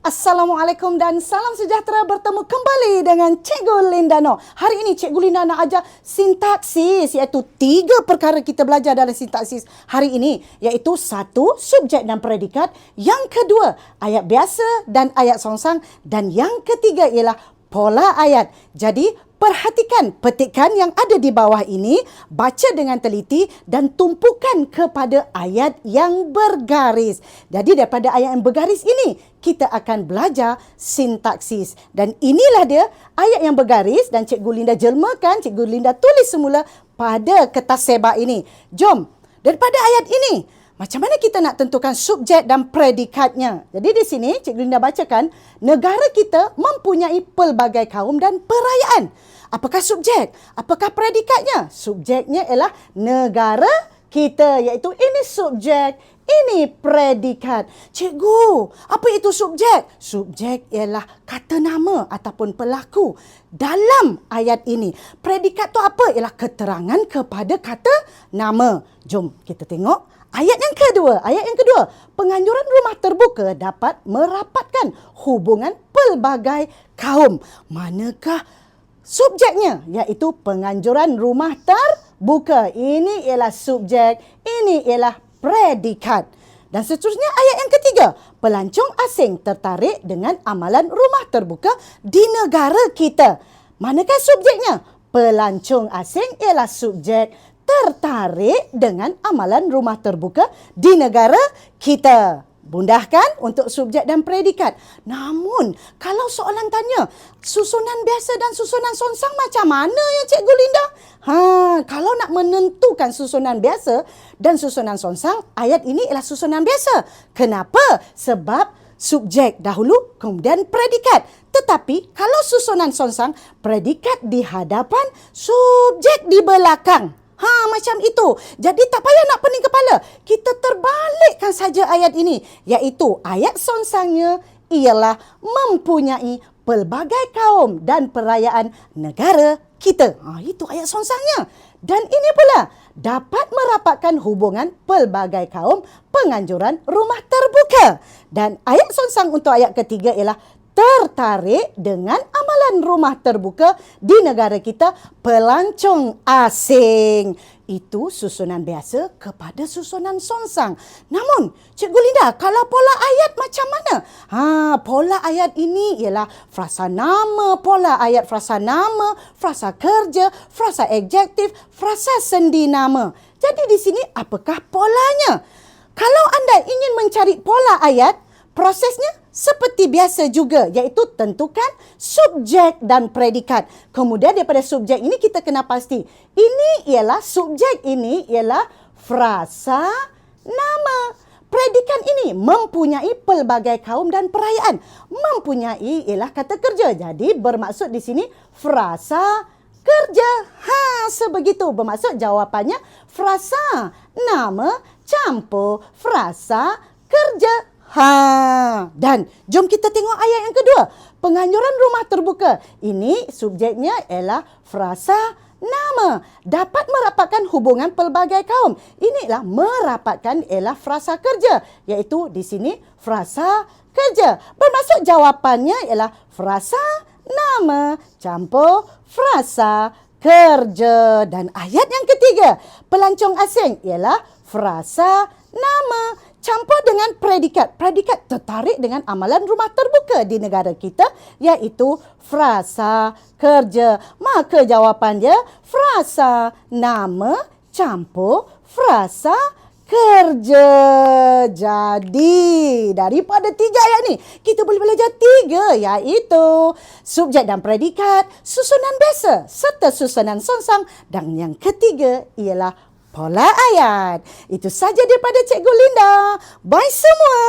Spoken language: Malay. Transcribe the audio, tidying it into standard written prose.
Assalamualaikum dan salam sejahtera, bertemu kembali dengan Cikgu Lindano. Hari ini Cikgu Linda nak ajar sintaksis, iaitu 3 perkara kita belajar dalam sintaksis hari ini, iaitu 1. Subjek dan predikat, yang kedua ayat biasa dan ayat songsang, dan yang ketiga ialah pola ayat. Jadi perhatikan petikan yang ada di bawah ini, baca dengan teliti dan tumpukan kepada ayat yang bergaris. Jadi daripada ayat yang bergaris ini, kita akan belajar sintaksis. Dan inilah dia ayat yang bergaris dan Cikgu Linda jelmakan, Cikgu Linda tulis semula pada kertas sebak ini. Jom, daripada ayat ini, macam mana kita nak tentukan subjek dan predikatnya? Jadi di sini Cikgu Linda bacakan, negara kita mempunyai pelbagai kaum dan perayaan. Apakah subjek? Apakah predikatnya? Subjeknya ialah negara kita, iaitu ini subjek, ini predikat. Cikgu, apa itu subjek? Subjek ialah kata nama ataupun pelaku dalam ayat ini. Predikat tu apa? Ialah keterangan kepada kata nama. Jom kita tengok ayat yang kedua. Ayat yang kedua, penganjuran rumah terbuka dapat merapatkan hubungan pelbagai kaum. Manakah subjeknya? Iaitu penganjuran rumah terbuka. Ini ialah subjek, ini ialah predikat. Dan seterusnya ayat yang ketiga, pelancong asing tertarik dengan amalan rumah terbuka di negara kita. Manakah subjeknya? Pelancong asing ialah subjek, tertarik dengan amalan rumah terbuka di negara kita. Mudah kan untuk subjek dan predikat? Namun, kalau soalan tanya, susunan biasa dan susunan songsang macam mana ya Cikgu Linda? Kalau nak menentukan susunan biasa dan susunan songsang, ayat ini ialah susunan biasa. Kenapa? Sebab subjek dahulu, kemudian predikat. Tetapi, kalau susunan songsang, predikat di hadapan, subjek di belakang. Macam itu. Jadi tak payah nak pening kepala. Kita terbalikkan saja ayat ini. Iaitu ayat songsangnya ialah mempunyai pelbagai kaum dan perayaan negara kita. Itu ayat songsangnya. Dan ini pula dapat merapatkan hubungan pelbagai kaum, penganjuran rumah terbuka. Dan ayat songsang untuk ayat ketiga ialah tertarik dengan amalan rumah terbuka di negara kita, pelancong asing. Itu susunan biasa kepada susunan songsang. Namun, Cikgu Linda, kalau pola ayat macam mana? Pola ayat ini ialah frasa nama, pola ayat frasa nama, frasa kerja, frasa adjektif, frasa sendi nama. Jadi di sini apakah polanya? Kalau anda ingin mencari pola ayat, prosesnya seperti biasa juga, iaitu tentukan subjek dan predikat. Kemudian daripada subjek ini kita kena pasti, ini ialah subjek, ini ialah frasa nama. Predikat ini mempunyai pelbagai kaum dan perayaan. Mempunyai ialah kata kerja. Jadi bermaksud di sini frasa kerja. Sebegitu bermaksud jawapannya frasa nama campur frasa kerja. Dan jom kita tengok ayat yang kedua. Penganjuran rumah terbuka. Ini subjeknya ialah frasa nama. Dapat merapatkan hubungan pelbagai kaum. Inilah merapatkan ialah frasa kerja. Iaitu di sini frasa kerja. Bermaksud jawapannya ialah frasa nama campur frasa kerja. Dan ayat yang ketiga, pelancong asing ialah frasa nama campur dengan predikat. Predikat tertarik dengan amalan rumah terbuka di negara kita, iaitu frasa kerja. Maka jawapan dia frasa nama campur frasa kerja. Jadi, daripada 3 ayat ni, kita boleh belajar 3, iaitu subjek dan predikat, susunan biasa serta susunan songsang, dan yang ketiga ialah pola ayat. Itu saja daripada Cikgu Linda. Bye semua.